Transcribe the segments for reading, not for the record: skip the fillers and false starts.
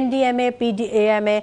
NDMA, PDAMA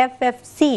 FFC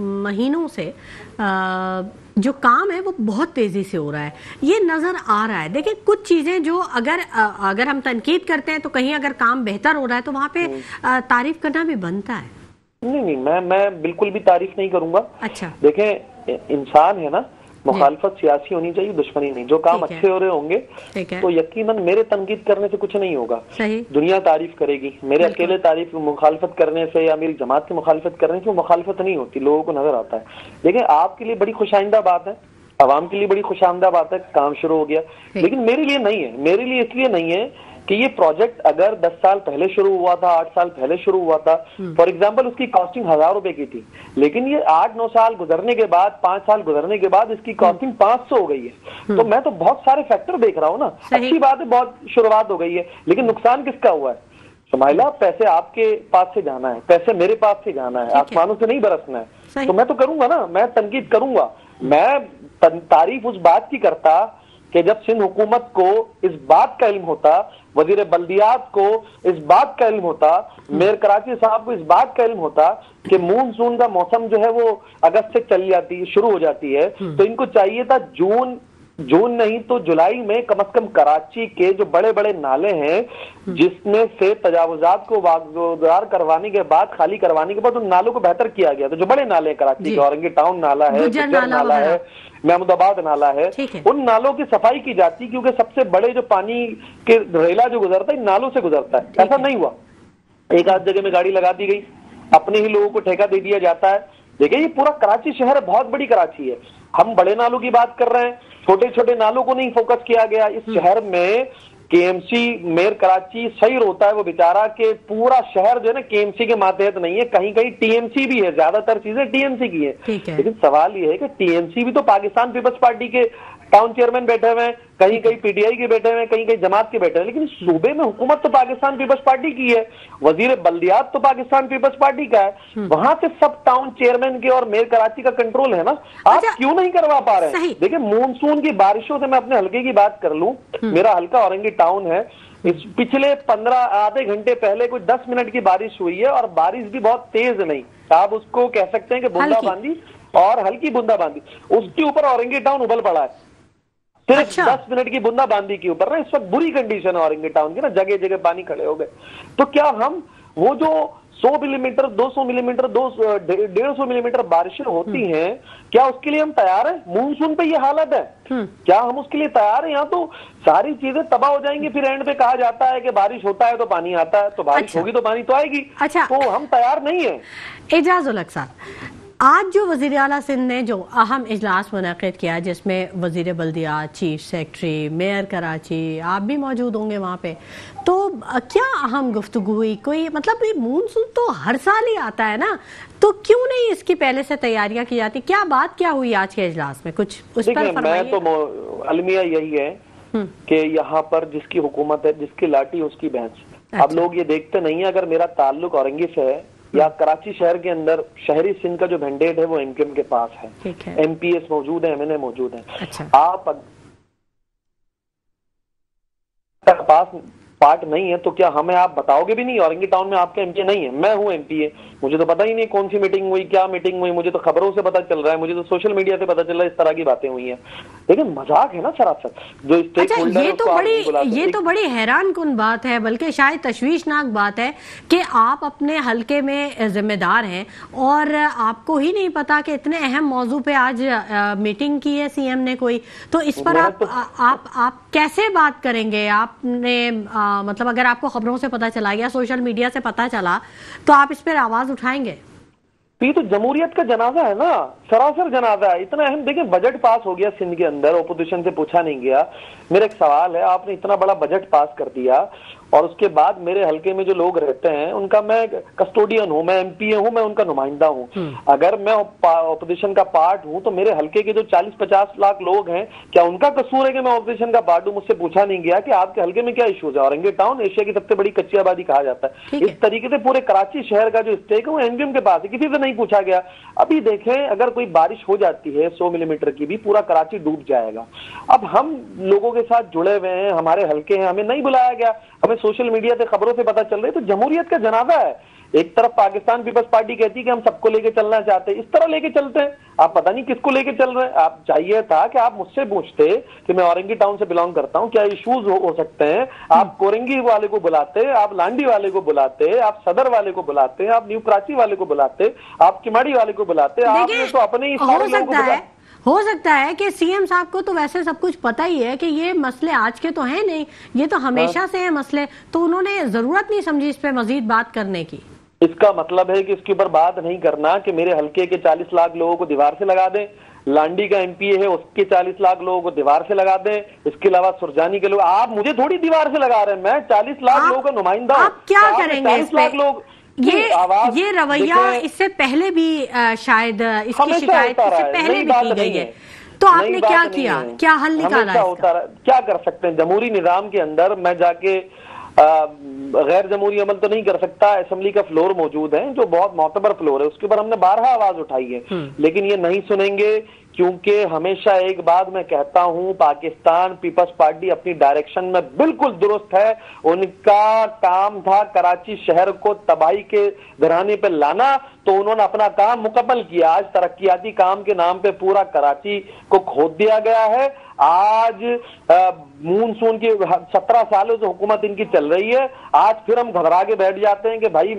مہینوں سے جو کام ہے وہ بہت تیزی سے ہو رہا ہے، یہ نظر آ رہا ہے. دیکھیں کچھ چیزیں جو اگر ہم تنقید کرتے ہیں تو کہیں اگر کام بہتر ہو رہا ہے تو وہاں پہ تعریف کرنا بھی بنتا ہے. نہیں میں بالکل بھی تعریف نہیں کروں گا. اچھا دیکھیں انسان ہے نا، مخالفت سیاسی ہونی چاہیے، دشمنی نہیں. جو کام اچھے ہو رہے ہوں گے تو یقیناً میرے تنقید کرنے سے کچھ نہیں ہوگا، دنیا تعریف کرے گی. میرے اکیلے تعریف مخالفت کرنے سے یا میری جماعت کی مخالفت کرنے سے وہ مخالفت نہیں ہوتی، لوگوں کو نظر آتا ہے. دیکھیں آپ کے لیے بڑی خوش آئندہ بات ہے، عوام کے لیے بڑی خوش آمدہ بات ہے، کام شروع ہو گیا. لیکن میرے لیے نہیں ہے. میرے لیے اس لیے نہیں ہے کہ یہ پروجیکٹ اگر 10 سال پہلے شروع ہوا تھا، 8 سال پہلے شروع ہوا تھا، فار ایگزامپل اس کی کاسٹنگ 1000 روپے کی تھی، لیکن یہ 8-9 سال گزرنے کے بعد، 5 سال گزرنے کے بعد اس کی کاسٹنگ 500 ہو گئی ہے. تو میں تو بہت سارے فیکٹر دیکھ رہا ہوں نا. اچھی بات ہے، بہت شروعات ہو گئی ہے، لیکن نقصان کس کا ہوا ہے؟ شمائلہ، پیسے آپ کے پاس سے جانا ہے، پیسے میرے پاس سے جانا ہے، آسمانوں سے نہیں برسنا ہے. تو میں تو کروں گا نا، میں تنقید کروں گا. میں تعریف اس بات کی کرتا کہ جب سندھ حکومت کو اس بات کا علم ہوتا، وزیر بلدیات کو اس بات کا علم ہوتا، میئر کراچی صاحب کو اس بات کا علم ہوتا کہ مونسون کا موسم جو ہے وہ اگست سے چل جاتی شروع ہو جاتی ہے، تو ان کو چاہیے تھا جون نہیں تو جولائی میں کم از کم کراچی کے جو بڑے بڑے نالے ہیں جس میں سے تجاوزات کو واگزار کروانے کے بعد، خالی کروانے کے بعد ان نالوں کو بہتر کیا گیا. تو جو بڑے نالے کراچی کے، اورنگی ٹاؤن نالا ہے، گجر نالا ہے، محمود آباد نالا ہے، ان نالوں کی صفائی کی جاتی، کیونکہ سب سے بڑے جو پانی کے ریلا جو گزرتا ہے ان نالوں سے گزرتا ہے. ایسا نہیں ہوا، ایک آدھ جگہ میں گاڑی لگا دی گئی، اپنے ہی لوگوں کو ٹھیکہ دے دیا جاتا ہے. دیکھیں یہ پورا کراچی شہر بہت بڑی کراچی ہے. ہم بڑے نالوں کی بات کر رہے ہیں، چھوٹے چھوٹے نالوں کو نہیں فوکس کیا گیا. اس شہر میں کے ایم سی، میئر کراچی صحیح ہوتا ہے وہ بیچارہ کہ پورا شہر جو ہے نا کے ایم سی کے ماتحت نہیں ہے، کہیں کہیں ٹی ایم سی بھی ہے، زیادہ تر چیزیں ٹی ایم سی کی ہے. لیکن سوال یہ ہے کہ ٹی ایم سی بھی تو پاکستان پیپلز پارٹی کے ٹاؤن چیئرمین بیٹھے ہوئے ہیں، کہیں کہیں پی ٹی آئی کے بیٹھے ہوئے ہیں، کہیں کہیں جماعت کے بیٹھے ہیں، لیکن صوبے میں حکومت تو پاکستان پیپلز پارٹی کی ہے، وزیر بلدیات تو پاکستان پیپلز پارٹی کا ہے. وہاں سے سب ٹاؤن چیئرمین کے اور میئر کراچی کا کنٹرول ہے نا. آپ کیوں نہیں کروا پا رہے ہیں؟ دیکھیں مونسون کی بارشوں سے میں اپنے حلقے کی بات کر لوں، میرا حلقہ اورنگی ٹاؤن ہے. پچھلے 15 آدھے گھنٹے پہلے کوئی 10 منٹ کی بارش ہوئی ہے، اور بارش بھی بہت تیز نہیں، آپ اس کو کہہ سکتے ہیں کہ بوندا باندی اور ہلکی بوندا باندی. اس کے اوپر اورنگی ٹاؤن ابل پڑا ہے، صرف 10 منٹ کی بوندا باندی کے اوپر نا. اس وقت بری کنڈیشن ہے اورنگی ٹاؤن کی نا، جگہ جگہ پانی کھڑے ہو گئے. تو کیا ہم وہ جو 100 ملی میٹر، 200 ملی میٹر، 150 ملی میٹر بارشیں ہوتی ہیں، کیا اس کے لیے ہم تیار ہیں؟ مونسون پہ یہ حالت ہے، کیا ہم اس کے لیے تیار ہیں؟ یہاں تو ساری چیزیں تباہ ہو جائیں گی. پھر اینڈ پہ کہا جاتا ہے کہ بارش ہوتا ہے تو پانی آتا ہے، تو بارش ہوگی تو پانی تو آئے گی. تو ہم تیار نہیں ہیں. اعجاز الحق صاحب، آج جو وزیر اعلیٰ سندھ نے جو اہم اجلاس منعقد کیا جس میں وزیر بلدیات، چیف سیکرٹری، میئر کراچی، آپ بھی موجود ہوں گے وہاں پہ، تو کیا اہم گفتگو ہوئی؟ کوئی مطلب مونسون تو ہر سال ہی آتا ہے نا، تو کیوں نہیں اس کی پہلے سے تیاریاں کی جاتی؟ کیا بات کیا ہوئی آج کے اجلاس میں؟ کچھ اس پر فرمائیے. میں تو المیہ یہی ہے کہ یہاں پر جس کی حکومت ہے، جس کی لاٹھی اس کی بھینس. اب لوگ یہ دیکھتے نہیں ہیں، اگر میرا تعلق اورنگی سے ہے یا کراچی شہر کے اندر شہری سندھ کا جو مینڈیٹ ہے وہ ایم کیو ایم کے پاس ہے، ایم پی ایس موجود ہیں، ایم این اے موجود ہیں. آپ پاس پارٹ نہیں ہے تو کیا ہمیں آپ بتاؤ گے بھی نہیں اورنگی ٹاؤن میں آپ کا ایم پی اے نہیں ہے؟ میں ہوں ایم پی اے، مجھے تو پتہ ہی نہیں کون سی میٹنگ ہوئی، کیا میٹنگ ہوئی. مجھے تو خبروں سے پتہ چل رہا ہے، مجھے تو سوشل میڈیا سے پتہ چل رہا ہے اس طرح کی باتیں ہوئی ہیں. لیکن مذاق ہے نا سراسر. جو اسٹیک ہولڈر یہ تو بڑی حیران کن بات ہے، بلکہ شاید تشویشناک بات ہے کہ آپ اپنے حلقے میں ذمہ دار ہیں اور آپ کو ہی نہیں پتا کہ اتنے اہم موضوع پہ آج میٹنگ کی ہے سی ایم نے کوئی. تو اس پر آپ کیسے بات کریں گے؟ آپ نے مطلب اگر آپ کو خبروں سے پتا چلا یا سوشل میڈیا سے پتا چلا تو آپ اس پر آواز اٹھائیں گے؟ یہ تو جمہوریت کا جنازہ ہے نا، سراسر جنازہ ہے. اتنا اہم دیکھیں بجٹ پاس ہو گیا سندھ کے اندر، اپوزیشن سے پوچھا نہیں گیا. میرا ایک سوال ہے، آپ نے اتنا بڑا بجٹ پاس کر دیا اور اس کے بعد میرے حلقے میں جو لوگ رہتے ہیں ان کا میں کسٹوڈین ہوں، میں ایم پی اے ہوں، میں ان کا نمائندہ ہوں. اگر میں اپوزیشن کا پارٹ ہوں تو میرے حلقے کے جو 40-50 لاکھ لوگ ہیں، کیا ان کا قصور ہے کہ میں اپوزیشن کا پارٹ ہوں؟ مجھ سے پوچھا نہیں گیا کہ آپ کے حلقے میں کیا ایشوز ہے. اورنگی ٹاؤن ایشیا کی سب سے بڑی کچی آبادی کہا جاتا ہے. اس طریقے سے پورے کراچی شہر کا جو اسٹیک ہے وہ ایم کیو ایم کے پاس ہے، کسی سے نہیں پوچھا گیا. ابھی دیکھیں اگر کوئی بارش ہو جاتی ہے 100 ملی میٹر کی بھی، پورا کراچی ڈوب جائے گا. اب ہم لوگوں کے ساتھ جڑے ہوئے ہیں، ہمارے حلقے ہیں، ہمیں نہیں بلایا گیا، ہمیں سوشل میڈیا سے خبروں سے پتہ چل رہی ہے. تو جمہوریت کا جنازہ ہے. ایک طرف پاکستان پیپلز پارٹی کہتی ہے کہ ہم سب کو لے کے چلنا چاہتے ہیں، اس طرح لے کے چلتے ہیں، آپ پتہ نہیں کس کو لے کے چل رہے ہیں۔ آپ چاہیے تھا کہ آپ مجھ سے پوچھتے کہ میں اورنگی ٹاؤن سے بلانگ کرتا ہوں، کیا ایشوز ہو سکتے ہیں، آپ کورنگی والے کو بلاتے، آپ لانڈی والے کو بلاتے، آپ صدر والے کو بلاتے، آپ نیو کراچی والے کو بلاتے، آپ کماڑی والے کو بلاتے، آپ نے تو اپنے ہی سارے لوگوں کو بلا۔ ہو سکتا ہے کہ سی ایم صاحب کو تو ویسے سب کچھ پتہ ہی ہے کہ یہ مسئلے آج کے تو ہیں نہیں، یہ تو ہمیشہ سے ہیں مسئلے، تو انہوں نے ضرورت نہیں سمجھی اس پہ مزید بات کرنے کی۔ اس کا مطلب ہے کہ اس کے اوپر بات نہیں کرنا کہ میرے حلقے کے 40 لاکھ لوگوں کو دیوار سے لگا دیں، لانڈی کا ایم پی اے ہے اس کے 40 لاکھ لوگوں کو دیوار سے لگا دیں، اس کے علاوہ سرجانی کے لوگ، آپ مجھے تھوڑی دیوار سے لگا رہے ہیں، میں 40 لاکھ لوگوں کا نمائندہ ہوں۔ آپ کیا کریں گے اس پہ؟ لوگ یہ رویہ اس سے پہلے بھی شاید اس کی شکایت اس سے پہلے بھی کی گئی ہے، تو آپ نے کیا کیا، کیا حل نکالا اس کا؟ کیا کر سکتے ہیں؟ جمہوری نظام کے اندر میں جا کے غیر جمہوری عمل تو نہیں کر سکتا، اسمبلی کا فلور موجود ہے جو بہت معتبر فلور ہے، اس کے اوپر ہم نے بارہا آواز اٹھائی ہے، لیکن یہ نہیں سنیں گے، کیونکہ ہمیشہ ایک بات میں کہتا ہوں، پاکستان پیپلز پارٹی اپنی ڈائریکشن میں بالکل درست ہے، ان کا کام تھا کراچی شہر کو تباہی کے گھرانے پہ لانا، تو انہوں نے اپنا کام مکمل کیا۔ آج ترقیاتی کام کے نام پہ پورا کراچی کو کھود دیا گیا ہے۔ آج مونسون کی 17 سالوں سے حکومت ان کی چل رہی ہے، آج پھر ہم گھبرا کے بیٹھ جاتے ہیں کہ بھائی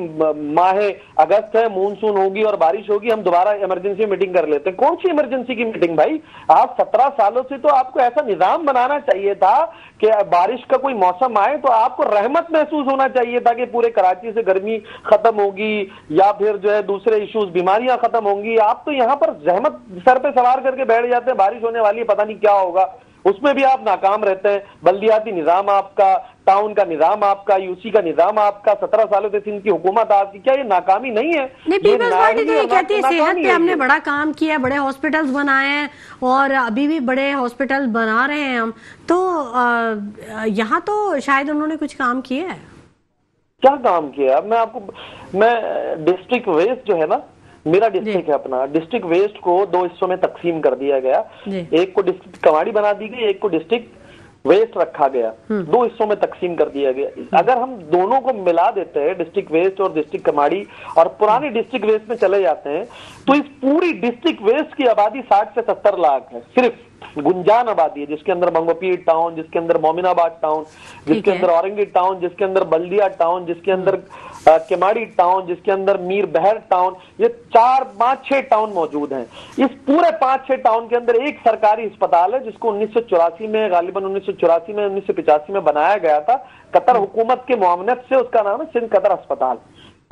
ماہ اگست ہے، مونسون ہوگی اور بارش ہوگی، ہم دوبارہ ایمرجنسی میٹنگ کر لیتے ہیں۔ کون سی ایمرجنسی کی میٹنگ بھائی؟ آج 17 سالوں سے تو آپ کو ایسا نظام بنانا چاہیے تھا کہ بارش کا کوئی موسم آئے تو آپ کو رحمت محسوس ہونا چاہیے تھا کہ پورے کراچی سے گرمی ختم ہوگی یا پھر جو ہے دوسرے ایشوز بیماریاں ختم ہوں گی۔ آپ تو یہاں پر زحمت سر پہ سوار کر کے بیٹھ جاتے ہیں، بارش ہونے والی ہے پتہ نہیں کیا ہوگا، اس میں بھی آپ ناکام رہتے ہیں۔ بلدیاتی نظام آپ کا، ٹاؤن کا نظام آپ کا، یو سی کا نظام آپ کا، 17 سالوں سے سندھ کی حکومت آپ کی، کیا یہ ناکامی نہیں ہے؟ نہیں، پیپلز پارٹی تو یہ کہتی ہے صحت پہ ہم نے بڑا کام کیا ہے، بڑے ہاسپٹلز بنائے ہیں اور ابھی بھی بڑے ہاسپٹل بنا رہے ہیں ہم، تو یہاں تو شاید انہوں نے کچھ کام کیا ہے۔ کیا کام کیا؟ اب میں ڈسٹرکٹ ویسٹ جو ہے نا، میرا ڈسٹرکٹ ہے اپنا، ڈسٹرکٹ ویسٹ کو 2 حصوں میں تقسیم کر دیا گیا، ایک کو ڈسٹرکٹ کماڑی بنا دی گئی، ایک کو ڈسٹرکٹ ویسٹ رکھا گیا، 2 حصوں میں تقسیم کر دیا گیا۔ اگر ہم دونوں کو ملا دیتے ہیں، ڈسٹرکٹ ویسٹ اور ڈسٹرکٹ کماڑی، اور پرانے ڈسٹرکٹ ویسٹ میں چلے جاتے ہیں، تو اس پوری ڈسٹرکٹ ویسٹ کی آبادی 60 سے 70 لاکھ ہے، صرف گنجان آبادی ہے، جس کے اندر بنگوپیر ٹاؤن، جس کے اندر مومن آباد ٹاؤن، جس کے اندر اورنگی ٹاؤن، جس کے اندر بلدیا ٹاؤن، جس کے اندر کماڑی ٹاؤن، جس کے اندر میر بہر ٹاؤن، یہ 4 5 6 ٹاؤن موجود ہیں۔ اس پورے 5 6 ٹاؤن کے اندر ایک سرکاری اسپتال ہے جس کو 1984 میں، غالباً 1984 میں 1985 میں بنایا گیا تھا قطر حکومت کے معاونت سے، اس کا نام ہے سندھ قطر اسپتال،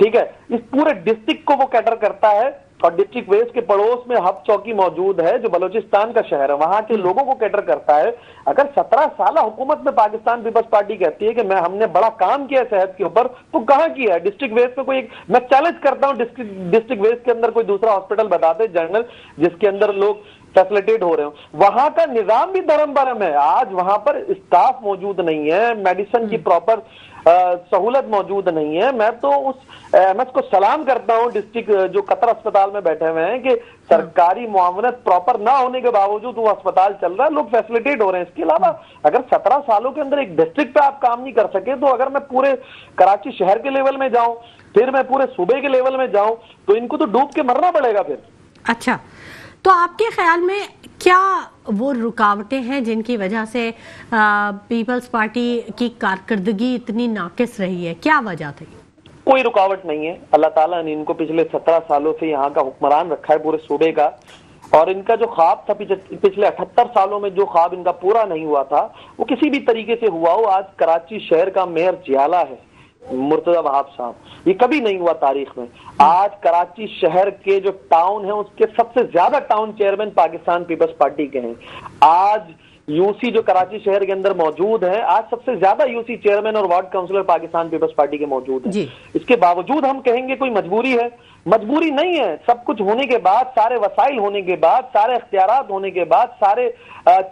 ٹھیک ہے؟ اس پورے ڈسٹرکٹ کو وہ کیٹر کرتا ہے، اور ڈسٹرکٹ ویسٹ کے پڑوس میں ہب چوکی موجود ہے جو بلوچستان کا شہر ہے، وہاں کے لوگوں کو کیٹر کرتا ہے۔ اگر 17 سالہ حکومت میں پاکستان پیپلز پارٹی کہتی ہے کہ ہم نے بڑا کام کیا ہے صحت کے اوپر، تو کہاں کیا ہے؟ ڈسٹرکٹ ویسٹ میں کوئی، میں چیلنج کرتا ہوں ڈسٹرکٹ ویسٹ کے اندر کوئی دوسرا ہاسپٹل بتاتے جنرل جس کے اندر لوگ فیسلیٹیٹ ہو رہے ہوں۔ وہاں کا نظام بھی دھرم برم ہے، آج وہاں پر اسٹاف موجود نہیں ہے، میڈیسن کی پراپر سہولت موجود نہیں ہے۔ میں تو اس ایم ایس کو سلام کرتا ہوں ڈسٹرکٹ جو قطر اسپتال میں بیٹھے ہوئے ہیں کہ سرکاری معاونت پراپر نہ ہونے کے باوجود وہ اسپتال چل رہا ہے، لوگ فیسلیٹیٹ ہو رہے ہیں۔ اس کے علاوہ اگر 17 سالوں کے اندر ایک ڈسٹرکٹ پہ آپ کام نہیں کر سکے، تو اگر میں پورے کراچی شہر کے لیول میں جاؤں، پھر میں پورے صوبے کے لیول میں جاؤں، تو ان کو تو ڈوب کے مرنا پڑے گا پھر۔ اچھا، تو آپ کے خیال میں کیا وہ رکاوٹیں ہیں جن کی وجہ سے پیپلز پارٹی کی کارکردگی اتنی ناقص رہی ہے؟ کیا وجہ تھی؟ کوئی رکاوٹ نہیں ہے، اللہ تعالیٰ نے ان کو پچھلے 17 سالوں سے یہاں کا حکمران رکھا ہے پورے صوبے کا، اور ان کا جو خواب تھا پچھلے 78 سالوں میں جو خواب ان کا پورا نہیں ہوا تھا، وہ کسی بھی طریقے سے ہوا ہو۔ آج کراچی شہر کا میئر جیالہ ہے مرتضی وہاب صاحب، یہ کبھی نہیں ہوا تاریخ میں۔ آج کراچی شہر کے جو ٹاؤن ہیں اس کے سب سے زیادہ ٹاؤن چیئرمین پاکستان پیپلز پارٹی کے ہیں۔ آج یو سی جو کراچی شہر کے اندر موجود ہے، آج سب سے زیادہ یو سی چیئرمین اور وارڈ کاؤنسلر پاکستان پیپلز پارٹی کے موجود ہیں۔ اس کے باوجود ہم کہیں گے کوئی مجبوری ہے؟ مجبوری نہیں ہے۔ سب کچھ ہونے کے بعد، سارے وسائل ہونے کے بعد، سارے اختیارات ہونے کے بعد، سارے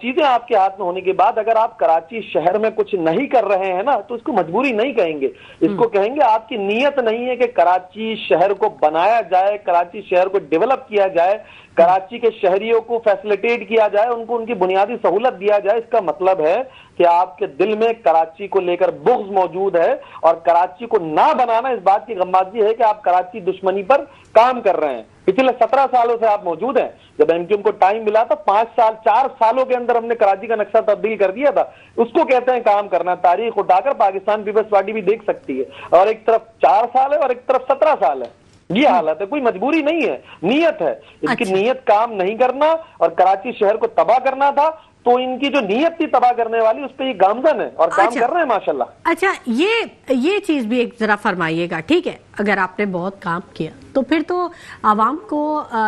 چیزیں آپ کے ہاتھ میں ہونے کے بعد، اگر آپ کراچی شہر میں کچھ نہیں کر رہے ہیں نا، تو اس کو مجبوری نہیں کہیں گے، اس کو کہیں گے آپ کی نیت نہیں ہے کہ کراچی شہر کو بنایا جائے، کراچی شہر کو ڈیولپ کیا جائے، کراچی کے شہریوں کو فیسلیٹیٹ کیا جائے، ان کو ان کی بنیادی سہولت دیا جائے۔ اس کا مطلب ہے کہ آپ کے دل میں کراچی کو لے کر بغض موجود ہے اور کراچی کو نہ بنانا اس بات کی غمازی ہے کہ آپ کراچی دشمنی پر کام کر رہے ہیں۔ پچھلے 17 سالوں سے آپ موجود ہیں۔ جب ایم کیو ایم کو ٹائم ملا تھا 4 سالوں کے اندر ہم نے کراچی کا نقشہ تبدیل کر دیا تھا، اس کو کہتے ہیں کام کرنا۔ تاریخ اٹھا کر پاکستان پیپلز پارٹی بھی دیکھ سکتی ہے، اور ایک طرف 4 سال ہے اور ایک طرف 17 سال ہے۔ یہ حالت ہے، کوئی مجبوری نہیں ہے، نیت ہے۔ ان کی نیت کام نہیں کرنا اور کراچی شہر کو تباہ کرنا تھا، تو ان کی جو نیت تھی تباہ کرنے والی، اس پہ یہ گامزن ہے اور کام کر رہے ہیں ماشاءاللہ۔ اچھا، یہ چیز بھی ایک ذرا فرمائیے گا، ٹھیک ہے، اگر آپ نے بہت کام کیا تو پھر تو عوام کو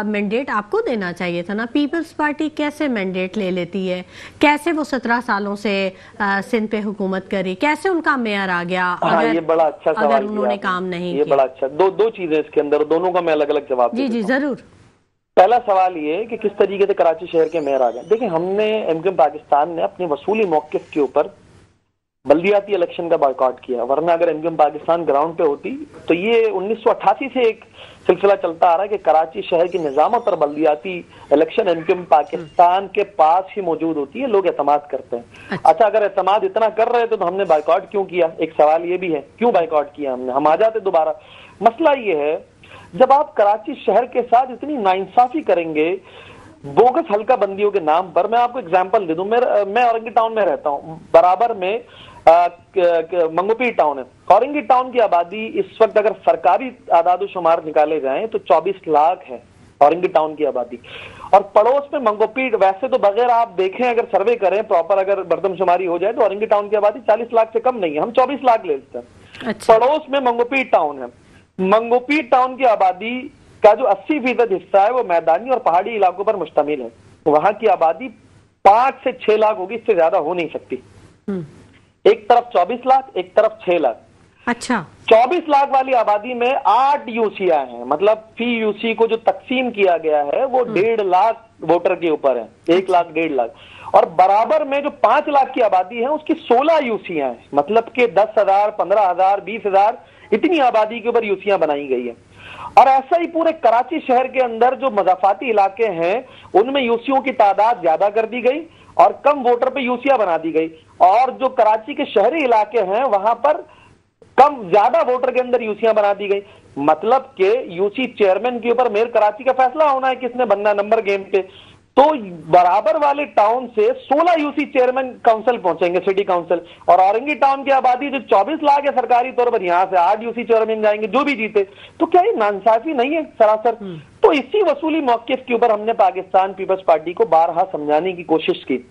مینڈیٹ آپ کو دینا چاہیے تھا نا۔ پیپلز پارٹی کیسے مینڈیٹ لے لیتی ہے؟ کیسے وہ 17 سالوں سے سندھ پہ حکومت کری؟ کیسے ان کا میئر آ گیا یہ بڑا اچھا سوال اگر انہوں نے کام نہیں کیا؟ یہ بڑا اچھا، دو چیزیں اس کے اندر، دونوں کا میں الگ الگ جواب دوں۔ جی ضرور۔ پہلا سوال یہ ہے کہ کس طریقے سے کراچی شہر کے میئر آ گئے۔ دیکھیں، ہم نے ایم کیو ایم پاکستان نے اپنے وصولی موقف کے اوپر بلدیاتی الیکشن کا بائیکاٹ کیا، ورنہ اگر M Q M Pakistan ground پہ ہوتی تو یہ 1988 سے ایک سلسلہ چلتا آ رہا ہے کہ کراچی شہر کی نظامت اور بلدیاتی election M Q M Pakistan کے پاس ہی موجود ہوتی ہے، لوگ اعتماد کرتے ہیں۔ اچھا، اگر اعتماد اتنا کر رہے تھے تو ہم نے بائیکاٹ کیوں کیا؟ ایک سوال یہ بھی ہے، کیوں بائیکاٹ کیا ہم نے؟ ہم آ جاتے دوبارہ۔ مسئلہ یہ ہے، جب آپ کراچی شہر کے ساتھ اتنی ناانصافی کریں گے بوگس حلقہ بندیوں کے نام پر، میں آپ کو اگزامپل دے دوں، میں اورنگی ٹاؤن میں رہتا ہوں، برابر میں منگوپیر ٹاؤن ہے۔ اورنگی ٹاؤن کی آبادی اس وقت اگر سرکاری اعداد و شمار نکالے جائیں تو 24 لاکھ ہے اورنگی ٹاؤن کی آبادی، اور پڑوس میں منگوپیر، ویسے تو بغیر آپ دیکھیں اگر سروے کریں پراپر، اگر مردم شماری ہو جائے تو اورنگی ٹاؤن کی آبادی 40 لاکھ سے کم نہیں ہے، ہم 24 لاکھ لے لیتے ہیں۔ پڑوس میں منگوپیر ٹاؤن ہے۔ منگوپیر ٹاؤن کی آبادی کا جو 80% حصہ ہے وہ میدانی اور پہاڑی علاقوں پر مشتمل ہے، وہاں کی آبادی 5 سے 6 لاکھ ہوگی، اس سے زیادہ ہو نہیں سکتی۔ ایک طرف 24 لاکھ، ایک طرف 6 لاکھ۔ اچھا، 24 لاکھ والی آبادی میں 8 یو سی آئی ہیں، مطلب فی یو سی کو جو تقسیم کیا گیا ہے وہ 1.5 لاکھ ووٹر کے اوپر ہے، 1 لاکھ 1.5 لاکھ، اور برابر میں جو 5 لاکھ کی آبادی ہے اس کی 16 یو سی ہیں، مطلب کہ 10,000 15,000 20,000 اتنی آبادی کے اوپر یوسیاں بنائی گئی ہیں۔ اور ایسا ہی پورے کراچی شہر کے اندر جو مضافاتی علاقے ہیں ان میں یوسیوں کی تعداد زیادہ کر دی گئی اور کم ووٹر پہ یوسیاں بنا دی گئی، اور جو کراچی کے شہری علاقے ہیں وہاں پر کم زیادہ ووٹر کے اندر یوسیاں بنا دی گئی، مطلب کہ یوسی چیئرمین کے اوپر میئر کراچی کا فیصلہ ہونا ہے کس نے بننا نمبر گیم پہ، تو برابر والے ٹاؤن سے 16 یوسی چیئرمین کاؤنسل پہنچیں گے، سٹی کاؤنسل، اور اورنگی ٹاؤن کی آبادی جو 24 لاکھ ہے سرکاری طور پر، یہاں سے 8 یوسی چیئرمین جائیں گے جو بھی جیتے، تو کیا یہ ناانصافی نہیں ہے سراسر؟ تو اسی وصولی موقف کے اوپر ہم نے پاکستان پیپلز پارٹی کو بارہا سمجھانے کی کوشش کی،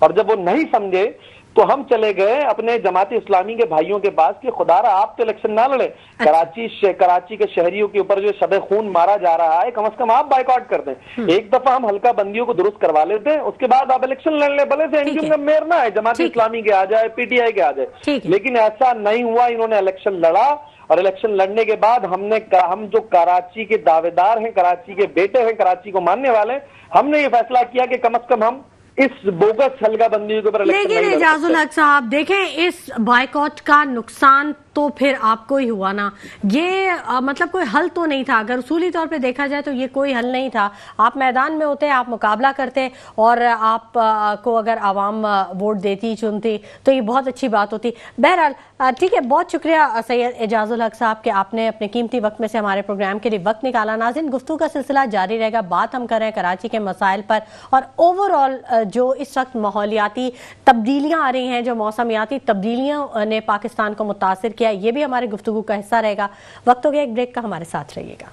اور جب وہ نہیں سمجھے تو ہم چلے گئے اپنے جماعت اسلامی کے بھائیوں کے پاس کہ خدا را آپ تو الیکشن نہ لڑے، کراچی کے شہریوں کے اوپر جو شب خون مارا جا رہا ہے کم از کم آپ بائیکاٹ کر دیں، ایک دفعہ ہم حلقہ بندیوں کو درست کروا لیتے ہیں، اس کے بعد آپ الیکشن لڑ لیں، بھلے سے ایم کیو ایم کا میئر نہ ہے، جماعت اسلامی کے آ جائے، پی ٹی آئی کے آ جائے، لیکن ایسا نہیں ہوا، انہوں نے الیکشن لڑا، اور الیکشن لڑنے کے بعد ہم جو کراچی کے دعوے دار ہیں، کراچی کے بیٹے ہیں، کراچی کو ماننے والے ہیں، ہم نے یہ فیصلہ کیا کہ کم از کم ہم اس بوگس حلقہ بندی کے اوپر الیکشن نہیں لڑ سکتے۔ لیکن اعجاز الحق صاحب دیکھیں، اس بائیکاٹ کا نقصان تو پھر آپ کو ہی ہوا نا، یہ مطلب کوئی حل تو نہیں تھا، اگر اصولی طور پہ دیکھا جائے تو یہ کوئی حل نہیں تھا، آپ میدان میں ہوتے، آپ مقابلہ کرتے، اور آپ کو اگر عوام ووٹ دیتی چنتی تو یہ بہت اچھی بات ہوتی۔ بہرحال ٹھیک ہے، بہت شکریہ سید اعجاز الحق صاحب کہ آپ نے اپنے قیمتی وقت میں سے ہمارے پروگرام کے لیے وقت نکالا۔ ناظرین، گفتگو کا سلسلہ جاری رہے گا، بات ہم کر رہے ہیں کراچی کے مسائل پر، اور اوور آل جو اس وقت ماحولیاتی تبدیلیاں آ رہی ہیں، جو موسمیاتی تبدیلیاں نے پاکستان کو متاثر کیا، یہ بھی ہمارے گفتگو کا حصہ رہے گا۔ وقت ہو گیا ایک بریک کا، ہمارے ساتھ رہیے گا۔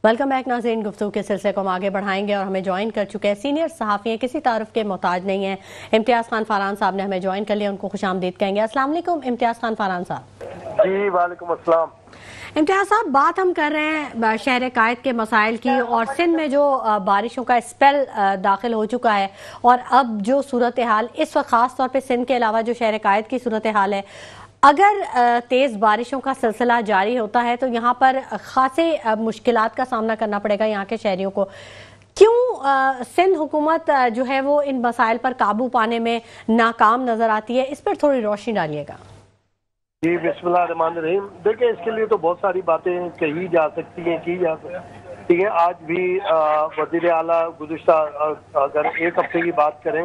ویلکم بیک ناظرین، گفتگو کے سلسلے کو ہم آگے بڑھائیں گے، اور ہمیں جوائن کر چکے ہیں سینئر صحافی ہیں، کسی تعارف کے محتاج نہیں ہیں، امتیاز خان فاران صاحب نے ہمیں جوائن کر لیا، ان کو خوش آمدید کہیں گے۔ السلام علیکم امتیاز خان فاران صاحب۔ جی وعلیکم السلام۔ امتیاز صاحب، بات ہم کر رہے ہیں شہر قائد کے مسائل کی، اور سندھ میں جو بارشوں کا اسپیل داخل ہو چکا ہے، اور اب جو صورتحال اس وقت خاص طور پہ سندھ کے علاوہ جو شہر قائد کی صورتحال ہے، اگر تیز بارشوں کا سلسلہ جاری ہوتا ہے تو یہاں پر خاصے مشکلات کا سامنا کرنا پڑے گا یہاں کے شہریوں کو۔ کیوں سندھ حکومت جو ہے وہ ان مسائل پر قابو پانے میں ناکام نظر آتی ہے؟ اس پر تھوڑی روشنی ڈالیے گا۔ جی بسم اللہ الرحمن الرحیم۔ دیکھیں، اس کے لیے تو بہت ساری باتیں کہی جا سکتی ہیں، کی جا سکتی ہیں۔ آج بھی وزیر اعلیٰ گزشتہ اگر ایک ہفتے کی بات کریں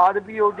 RBOD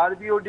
RBOD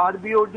RBOD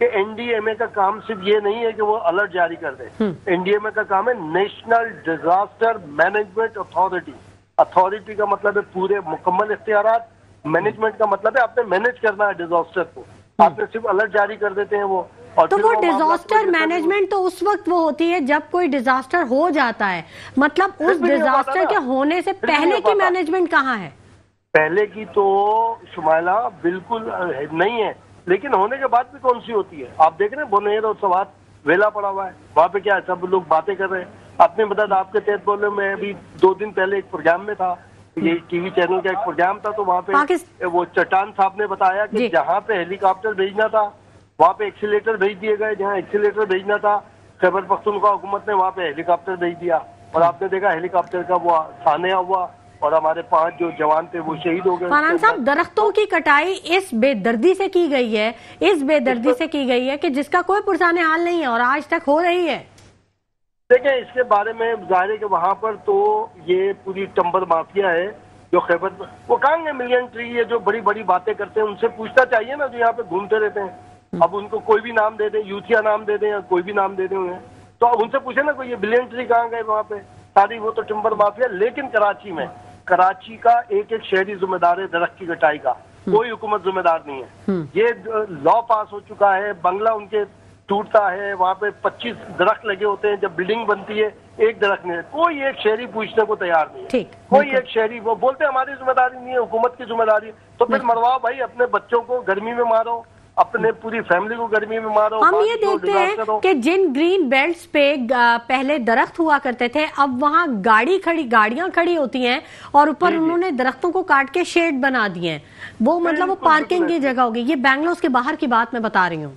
کہ این ڈی ایم اے کا کام صرف یہ نہیں ہے کہ وہ الرٹ جاری کر دے. این ڈی ایم اے کا کام ہے national disaster management authority. Authority کا مطلب ہے پورے مکمل اختیارات، مینجمنٹ کا مطلب ہے آپ نے مینج کرنا ہے ڈیزاسٹر کو. آپ نے صرف الرٹ جاری کر دیتے ہیں وہ. تو وہ ڈیزاسٹر مینجمنٹ تو اس وقت وہ ہوتی ہے جب کوئی ڈیزاسٹر ہو جاتا ہے، مطلب اس ڈیزاسٹر کے ہونے سے پہلے کی مینجمنٹ کہاں ہے؟ پہلے کی تو شمائلہ بالکل نہیں ہے، لیکن ہونے کے بعد بھی کون سی ہوتی ہے؟ آپ دیکھ رہے ہیں بونیر اور سوات ویلا پڑا ہوا ہے، وہاں پہ کیا ہے سب لوگ باتیں کر رہے ہیں. اپنے مدد آپ کے تحت بولے، میں ابھی 2 دن پہلے ایک پروگرام میں تھا، یہ ٹی وی چینل کا ایک پروگرام تھا، تو وہاں پہ وہ چٹان صاحب نے بتایا کہ جہاں پہ ہیلی کاپٹر بھیجنا تھا وہاں پہ ایکسیلیٹر بھیج دیے گئے، جہاں ایکسیلیٹر بھیجنا تھا خیبر پختونخوا حکومت نے وہاں پہ ہیلی کاپٹر بھیج دیا. اور آپ نے دیکھا ہیلی کاپٹر کا وہ سانحہ ہوا اور ہمارے 5 جو جوان تھے وہ شہید ہو گئے. فرحان صاحب، درختوں کی کٹائی اس بے دردی سے کی گئی ہے، اس بے دردی سے کی گئی ہے کہ جس کا کوئی پرسان حال نہیں ہے اور آج تک ہو رہی ہے. دیکھیں اس کے بارے میں ظاہر ہے کہ وہاں پر تو یہ پوری ٹمبر مافیا ہے جو خیبر، وہ کہاں گے ملین ٹری، یہ جو بڑی بڑی باتیں کرتے ہیں ان سے پوچھنا چاہیے نا جو یہاں پہ گھومتے رہتے ہیں. اب ان کو کوئی بھی نام دے دیں، یوتھیا نام دے دیں یا کوئی بھی نام دے دیں انہیں، تو اب ان سے پوچھیں نا کوئی یہ ملین ٹری کہاں گئے وہاں پہ ساری، وہ تو ٹمبر مافیا. لیکن کراچی کا ایک ایک شہری ذمہ دار ہے درخت کی کٹائی کا، کوئی حکومت ذمہ دار نہیں ہے. یہ لا پاس ہو چکا ہے، بنگلہ ان کے ٹوٹتا ہے، وہاں پہ 25 درخت لگے ہوتے ہیں، جب بلڈنگ بنتی ہے ایک درخت نہیں ہے. کوئی ایک شہری پوچھنے کو تیار نہیں ہے، کوئی ایک شہری. وہ بولتے ہیں ہماری ذمہ داری نہیں ہے، حکومت کی ذمہ داری. تو پھر مرواؤ بھائی، اپنے بچوں کو گرمی میں مارو، اپنے پوری فیملی کو گرمی میں مارو. ہم یہ دیکھتے ہیں کہ جن گرین بیلٹس پہ پہلے درخت ہوا کرتے تھے اب وہاں گاڑیاں کھڑی ہوتی ہیں اور اوپر انہوں نے درختوں کو کاٹ کے شیڈ بنا دیے ہیں. وہ مطلب وہ پارکنگ کی جگہ ہوگی. یہ بنگلورز کے باہر کی بات میں بتا رہی ہوں.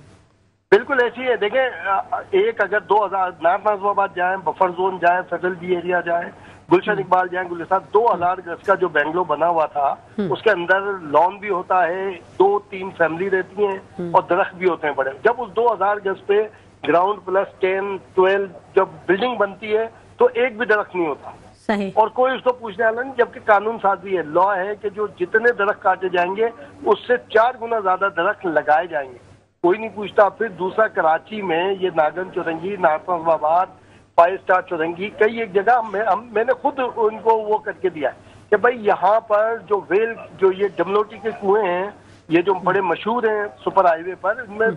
بالکل ایسی ہے. دیکھیں ایک اگر 2000 نارتھ نازم آباد جائیں، بفر زون جائیں، فیڈرل بی ایریا جائیں، گلشن اقبال جائیں، گلستان، 2000 گز کا جو بنگلور بنا ہوا تھا اس کے اندر لان بھی ہوتا ہے، 2-3 فیملی رہتی ہیں اور درخت بھی ہوتے ہیں بڑے. جب اس 2000 گز پہ گراؤنڈ پلس 10-12 جب بلڈنگ بنتی ہے تو ایک بھی درخت نہیں ہوتا صحیح. اور کوئی اس کو پوچھنے والا نہیں. جبکہ قانون سازی ہے، لا ہے کہ جو جتنے درخت کاٹے جائیں گے اس سے 4 گنا زیادہ درخت لگائے جائیں گے. کوئی نہیں پوچھتا. پھر دوسرا کراچی میں یہ ناگن چورنگی، نارتھ نازم آباد، 5 اسٹار چورنگی، کئی ایک جگہ میں نے خود ان کو وہ کر کے دیا ہے کہ بھائی یہاں پر جو ویل جو یہ ڈملوٹی کے کنویں ہیں یہ جو بڑے مشہور ہیں سپر ہائی وے پر، ان میں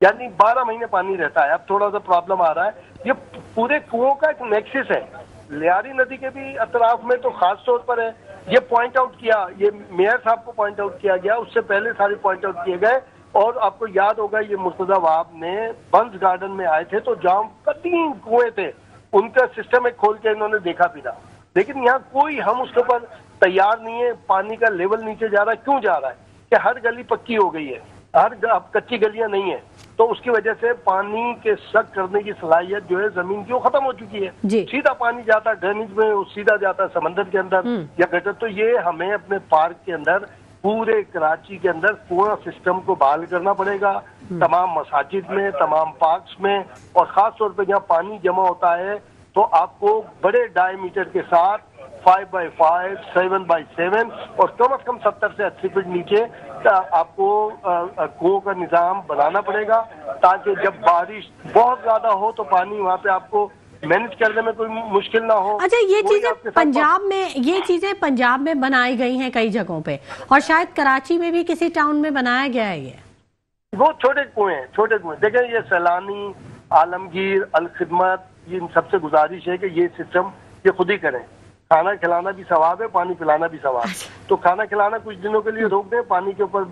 یعنی 12 مہینے پانی رہتا ہے. اب تھوڑا سا پرابلم آ رہا ہے. یہ پورے کنووں کا ایک نیکسس ہے. لیاری ندی کے بھی اطراف میں تو خاص طور پر ہے. یہ پوائنٹ آؤٹ کیا، یہ میئر صاحب کو پوائنٹ آؤٹ کیا گیا، اس سے پہلے سارے پوائنٹ آؤٹ کیے گئے. اور آپ کو یاد ہوگا یہ مرتضی وہاب نے بنز گارڈن میں آئے تھے تو جہاں قدیم کنویں تھے ان کا سسٹم ایک کھول کے انہوں نے دیکھا بھی تھا. لیکن یہاں کوئی ہم اس کے اوپر تیار نہیں ہے. پانی کا لیول نیچے جا رہا ہے. کیوں جا رہا ہے؟ کہ ہر گلی پکی ہو گئی ہے، اب کچی گلیاں نہیں ہیں، تو اس کی وجہ سے پانی کے سک کرنے کی صلاحیت جو ہے زمین کی وہ ختم ہو چکی ہے. سیدھا پانی جاتا ہے ڈرینیج میں، سیدھا جاتا ہے سمندر کے اندر یا گٹر. تو یہ ہمیں اپنے پارک کے اندر، پورے کراچی کے اندر پورا سسٹم کو بحال کرنا پڑے گا. تمام مساجد میں، تمام پارکس میں، اور خاص طور پہ جہاں پانی جمع ہوتا ہے تو آپ کو بڑے ڈائی میٹر کے ساتھ 5x5 7x7 اور کم از کم 70 سے 80 فٹ نیچے آپ کو کنووں کا نظام بنانا پڑے گا تاکہ جب بارش بہت زیادہ ہو تو پانی وہاں پہ آپ کو مینج کرنے میں کوئی مشکل نہ ہو. اچھا، یہ چیزیں پنجاب میں بنائی گئی ہیں کئی جگہوں پہ، اور شاید کراچی میں بھی کسی ٹاؤن میں بنایا گیا ہے. یہ وہ چھوٹے کنویں ہیں، چھوٹے کنویں. دیکھیں یہ سیلانی، عالمگیر، الخدمت، ان سب سے گزارش ہے کہ یہ سسٹم یہ خود ہی کریں. کھانا کھلانا بھی ثواب ہے، پانی پلانا بھی ثواب ہے. تو کھانا کھلانا کچھ دنوں کے لیے روک دیں، پانی کے اوپر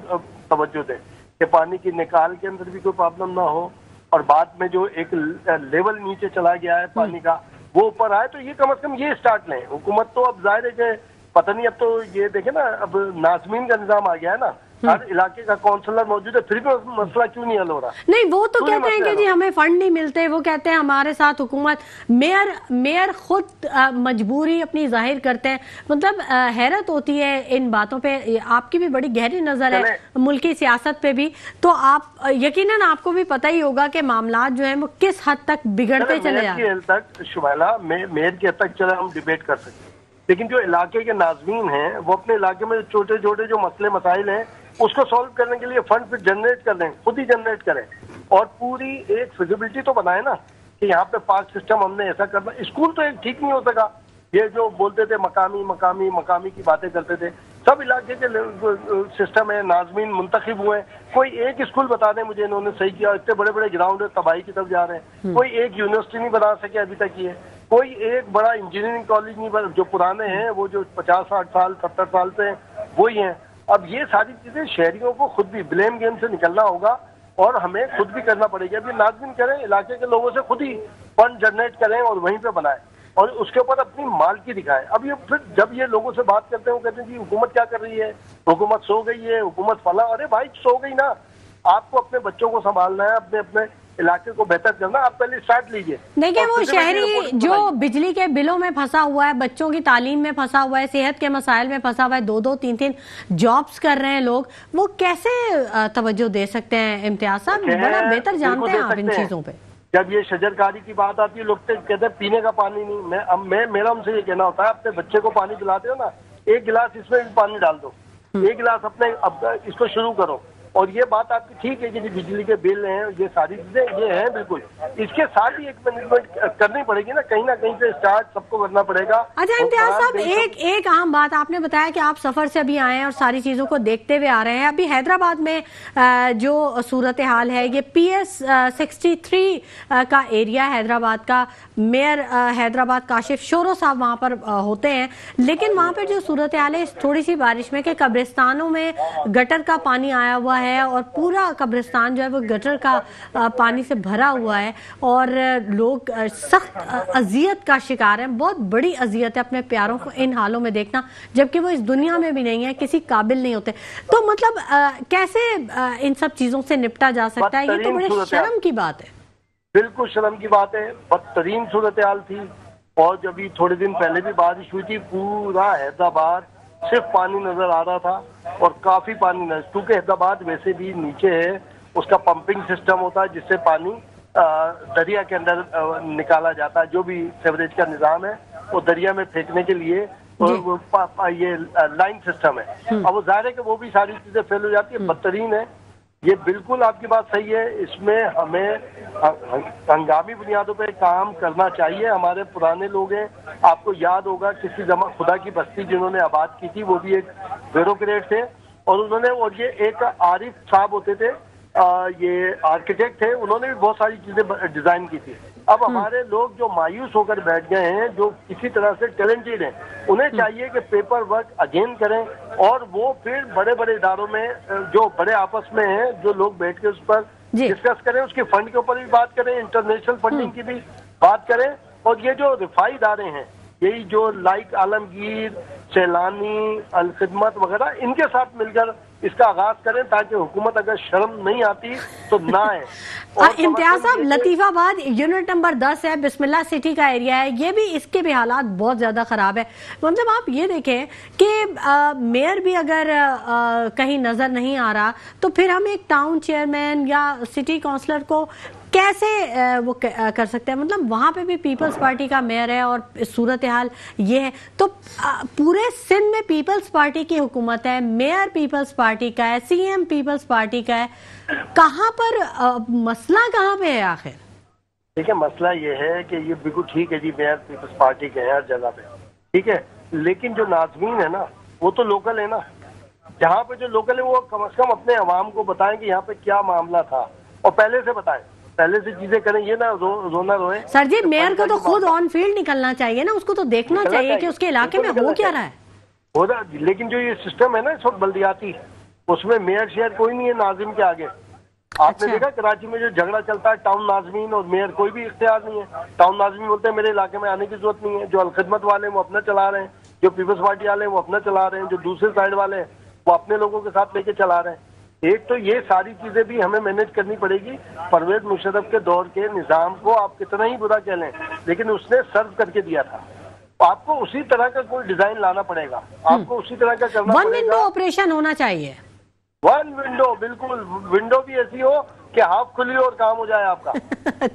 توجہ دیں کہ پانی کی نکال کے اندر بھی کوئی پرابلم نہ ہو. اور بعد میں جو ایک لیول نیچے چلا گیا ہے پانی کا وہ اوپر آئے. تو یہ کم از کم یہ اسٹارٹ لیں. حکومت تو اب ظاہر ہے کہ پتہ نہیں، اب تو یہ دیکھیں نا اب ناظمین کا نظام آ گیا ہے نا، ہر علاقے کا کونسلر موجود ہے، پھر بھی مسئلہ کیوں نہیں حل ہو رہا؟ نہیں، وہ تو کہتے ہیں کہ جی ہمیں فنڈ نہیں ملتے. وہ کہتے ہیں ہمارے ساتھ حکومت، میئر خود مجبوری اپنی ظاہر کرتے ہیں. مطلب حیرت ہوتی ہے ان باتوں پہ. آپ کی بھی بڑی گہری نظر ہے ملکی سیاست پہ بھی، تو آپ یقیناً آپ کو بھی پتہ ہی ہوگا کہ معاملات جو ہیں وہ کس حد تک بگڑتے چلے جا رہے ہیں. شمائلہ میئر کی حد تک چلے ہم ڈیبیٹ کر سکتے ہیں، لیکن جو علاقے کے ناظمین ہیں وہ اپنے علاقے میں چھوٹے چھوٹے جو مسئلے مسائل ہیں اس کو سالو کرنے کے لیے فنڈ پھر جنریٹ کر دیں، خود ہی جنریٹ کریں. اور پوری ایک فیزیبلٹی تو بنائے نا کہ یہاں پہ پارک سسٹم ہم نے ایسا کرنا. اسکول تو ایک ٹھیک نہیں ہو سکا, یہ جو بولتے تھے مقامی مقامی مقامی کی باتیں کرتے تھے. سب علاقے کے سسٹم ہے, ناظمین منتخب ہوئے ہیں. کوئی ایک اسکول بتا دیں مجھے انہوں نے صحیح کیا. اتنے بڑے بڑے گراؤنڈ تباہی کی طرف جا رہے ہیں. کوئی ایک یونیورسٹی نہیں بنا سکے ابھی تک. یہ کوئی ایک بڑا انجینئرنگ کالج نہیں بنا. جو پرانے ہیں وہ جو 50-60 سال 70 سال سے ہیں وہی ہیں. اب یہ ساری چیزیں شہریوں کو خود بھی بلیم گیم سے نکلنا ہوگا اور ہمیں خود بھی کرنا پڑے گا. ابھی ناظمین کریں, علاقے کے لوگوں سے خود ہی فنڈ جنریٹ کریں اور وہیں پہ بنائیں اور اس کے اوپر اپنی مالکی دکھائیں. اب یہ پھر جب یہ لوگوں سے بات کرتے ہیں وہ کہتے ہیں جی حکومت کیا کر رہی ہے, حکومت سو گئی ہے, حکومت فلاں. ارے بھائی سو گئی نا, آپ کو اپنے بچوں کو سنبھالنا ہے, اپنے علاقے کو بہتر کرنا. آپ پہلے اسٹارٹ لیجئے. دیکھیں وہ شہری جو بجلی کے بلوں میں پھنسا ہوا ہے, بچوں کی تعلیم میں پھنسا ہوا ہے, صحت کے مسائل میں پھنسا ہوا ہے, 2-2 3-3 جابز کر رہے ہیں لوگ, وہ کیسے توجہ دے سکتے ہیں؟ امتیاز صاحب بڑا بہتر جانتے ہیں آپ ان چیزوں پہ. جب یہ شجر کاری کی بات آتی ہے لوگ کہتے ہیں پینے کا پانی نہیں. میرا ان سے یہ کہنا ہوتا ہے اپنے بچے کو پانی پلاتے ہو نا, ایک گلاس اس میں پانی ڈال دو, ایک گلاس اپنے اس کو شروع کرو. اور یہ بات آپ کی ٹھیک ہے کہ بجلی کے بل ہیں, یہ ساری چیزیں یہ ہیں بالکل. اس کے ساتھ ہی ایک مینجمنٹ کرنی پڑے گی نا, کہیں نہ کہیں سے اسٹارٹ سب کو کرنا پڑے گا. اچھا امتیاز صاحب ایک اہم بات آپ نے بتایا کہ آپ سفر سے ابھی آئے ہیں اور ساری چیزوں کو دیکھتے ہوئے آ رہے ہیں. ابھی حیدرآباد میں جو صورتحال ہے, یہ PS 63 کا ایریا حیدرآباد کا, میئر حیدرآباد کاشف شورو صاحب وہاں پر ہوتے ہیں, لیکن وہاں پر جو صورتحال ہے تھوڑی سی بارش میں کہ قبرستانوں میں گٹر کا پانی آیا ہوا ہے اور پورا قبرستان جو ہے وہ گٹر کا پانی سے بھرا ہوا ہے اور لوگ سخت اذیت کا شکار ہیں. بہت بڑی اذیت ہے اپنے پیاروں کو ان حالوں میں دیکھنا, جبکہ وہ اس دنیا میں بھی نہیں ہے, کسی قابل نہیں ہوتے. تو مطلب کیسے ان سب چیزوں سے نپٹا جا سکتا ہے؟ یہ تو بڑے شرم کی بات ہے. بالکل شرم کی بات ہے. بدترین صورتحال تھی. اور جب تھوڑے دن پہلے بھی بارش ہوئی تھی, پورا حیدرآباد صرف پانی نظر آ رہا تھا اور کافی پانی نظر, کیونکہ حیدرآباد ویسے بھی نیچے ہے, اس کا پمپنگ سسٹم ہوتا ہے جس سے پانی دریا کے اندر نکالا جاتا ہے. جو بھی سیوریج کا نظام ہے وہ دریا میں پھینکنے کے لیے یہ لائن سسٹم ہے. اب وہ ظاہر ہے کہ وہ بھی ساری چیزیں فیل ہو جاتی ہے. بدترین ہے یہ, بالکل آپ کی بات صحیح ہے. اس میں ہمیں ہنگامی بنیادوں پہ کام کرنا چاہیے. ہمارے پرانے لوگ ہیں, آپ کو یاد ہوگا کسی زمان خدا کی بستی جنہوں نے آباد کی تھی وہ بھی ایک بیوروکریٹ تھے, اور انہوں نے, اور یہ ایک عارف صاحب ہوتے تھے, یہ آرکیٹیکٹ تھے, انہوں نے بھی بہت ساری چیزیں ڈیزائن کی تھی. اب ہمارے لوگ جو مایوس ہو کر بیٹھ گئے ہیں, جو کسی طرح سے ٹیلنٹڈ ہیں, انہیں چاہیے کہ پیپر ورک اگین کریں اور وہ پھر بڑے بڑے اداروں میں جو بڑے آپس میں ہیں جو لوگ بیٹھ کے اس پر ڈسکس کریں, اس کے فنڈ کے اوپر بھی بات کریں, انٹرنیشنل فنڈنگ کی بھی بات کریں. اور یہ جو رفائی ادارے ہیں, یہی جو لائک عالمگیر, سیلانی, الخدمت وغیرہ, ان کے ساتھ مل کر اس کا آغاز کریں تاکہ حکومت اگر شرم نہیں آتی تو نہ ہے. امتیاز صاحب لطیف آباد یونٹ نمبر 10 ہے, بسم اللہ سٹی کا ایریا ہے, یہ بھی اس کے بھی حالات بہت زیادہ خراب ہے. مطلب آپ یہ دیکھیں کہ میئر بھی اگر کہیں نظر نہیں آ رہا تو پھر ہم ایک ٹاؤن چیئرمین یا سٹی کونسلر کو کیسے وہ کر سکتے ہیں؟ مطلب وہاں پہ بھی پیپلز پارٹی کا میئر ہے اور صورتحال یہ ہے, تو پورے سندھ میں پیپلز پارٹی کی حکومت ہے, میئر پیپلز پارٹی کا ہے, CM پیپلز پارٹی کا ہے, کہاں پر مسئلہ کہاں پہ ہے آخر؟ ٹھیک ہے, مسئلہ یہ ہے کہ یہ بالکل ٹھیک ہے جی, میئر پیپلز پارٹی کے ہیں ہر جگہ پہ, ٹھیک ہے, لیکن جو ناظمین ہے نا وہ تو لوکل ہے نا. جہاں پہ جو لوکل ہے وہ کم از کم اپنے عوام کو بتائیں کہ یہاں پہ کیا معاملہ تھا, اور پہلے سے بتائیں, پہلے سے چیزیں کریں, یہ نا رونا روئیں. سر جی میئر کو تو خود آن فیلڈ نکلنا چاہیے نا, اس کو تو دیکھنا چاہیے کہ اس کے علاقے میں ہو کیا رہا ہے. لیکن جو یہ سسٹم ہے نا اس وقت بلدیاتی, اس میں میئر شیئر کوئی نہیں ہے ناظم کے آگے. آپ نے دیکھا کراچی میں جو جھگڑا چلتا ہے ٹاؤن ناظمین اور میئر, کوئی بھی اختیار نہیں ہے. ٹاؤن ناظمین بولتے ہیں میرے علاقے میں آنے کی ضرورت نہیں ہے, جو الخدمت والے ہیں وہ اپنا چلا رہے ہیں, جو پیپلز پارٹی والے ہیں وہ اپنا چلا رہے ہیں, جو دوسرے سائڈ والے ہیں وہ اپنے لوگوں کے ساتھ لے کے چلا رہے ہیں. ایک تو یہ ساری چیزیں بھی ہمیں مینج کرنی پڑے گی. پرویز مشرف کے دور کے نظام کو آپ کتنا ہی برا کہہ لیں, لیکن اس نے سرو کر کے دیا تھا. آپ کو اسی طرح کا کوئی ڈیزائن لانا پڑے گا, آپ کو اسی طرح کا کرنا پڑے گا. ون ونڈو آپریشن ہونا چاہیے. ون ونڈو, بالکل, ونڈو بھی ایسی ہو کہ ہاف کھلی اور کام ہو جائے آپ کا.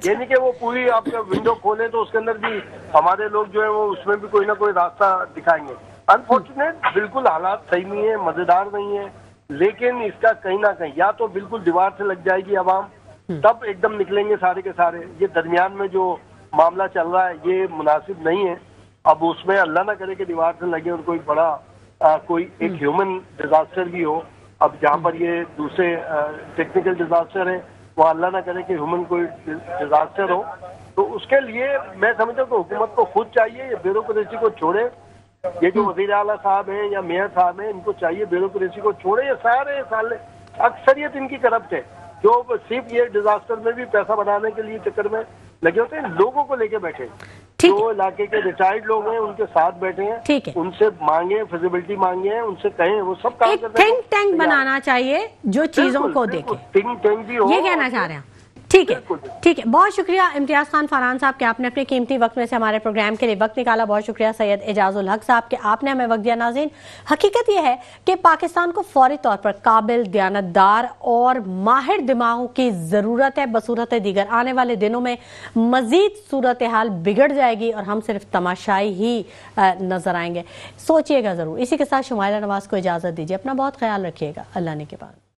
یہ نہیں کہ وہ پوری آپ کا ونڈو کھولے تو اس کے اندر بھی ہمارے لوگ جو ہیں وہ اس میں بھی کوئی نہ کوئی راستہ دکھائیں گے. انفارچونیٹ بالکل حالات صحیح نہیں ہے, مزیدار نہیں ہے, لیکن اس کا کہیں نہ کہیں یا تو بالکل دیوار سے لگ جائے گی عوام, تب ایک دم نکلیں گے سارے کے سارے. یہ درمیان میں جو معاملہ چل رہا ہے یہ مناسب نہیں ہے. اب اس میں اللہ نہ کرے کہ دیوار سے لگے اور کوئی بڑا کوئی ایک ہیومن ڈیزاسٹر بھی ہو. اب جہاں پر یہ دوسرے ٹیکنیکل ڈیزاسٹر ہیں وہ اللہ نہ کرے کہ ہیومن کوئی ڈیزاسٹر ہو. تو اس کے لیے میں سمجھتا ہوں کہ حکومت کو خود چاہیے یہ بیوروکریسی کو چھوڑے. یہ جو وزیر اعلیٰ صاحب ہیں یا میئر صاحب ہیں ان کو چاہیے بیوروکریسی کو چھوڑے. یہ سارے سال اکثریت ان کی کرپٹ ہے جو صرف یہ ڈیزاسٹر میں بھی پیسہ بنانے کے لیے چکر میں لگے ہوتے ہیں. لوگوں کو لے کے بیٹھے جو علاقے کے ریٹائرڈ لوگ ہیں ان کے ساتھ بیٹھے ہیں, ان سے مانگے فیزیبلٹی مانگے ہیں, ان سے کہیں وہ سب کام کرتے ہیں. تھنک ٹینک بنانا چاہیے جو چیزوں کو دیکھے. تھنک ٹینک بھی ہو, یہ کہنا چاہ رہے ہیں. ٹھیک ہے, ٹھیک ہے. بہت شکریہ امتیاز خان فاران صاحب کہ آپ نے اپنے قیمتی وقت میں سے ہمارے پروگرام کے لیے وقت نکالا. بہت شکریہ سید اعجاز الحق صاحب کہ آپ نے ہمیں وقت دیا. ناظرین, حقیقت یہ ہے کہ پاکستان کو فوری طور پر قابل, دیانتدار اور ماہر دماغوں کی ضرورت ہے. بصورت دیگر آنے والے دنوں میں مزید صورتحال بگڑ جائے گی اور ہم صرف تماشائی ہی نظر آئیں گے. سوچئے گا ضرور. اسی کے ساتھ شمائلہ نواز کو اجازت دیجیے. اپنا بہت خیال رکھیے گا. اللہ نے کے بعد.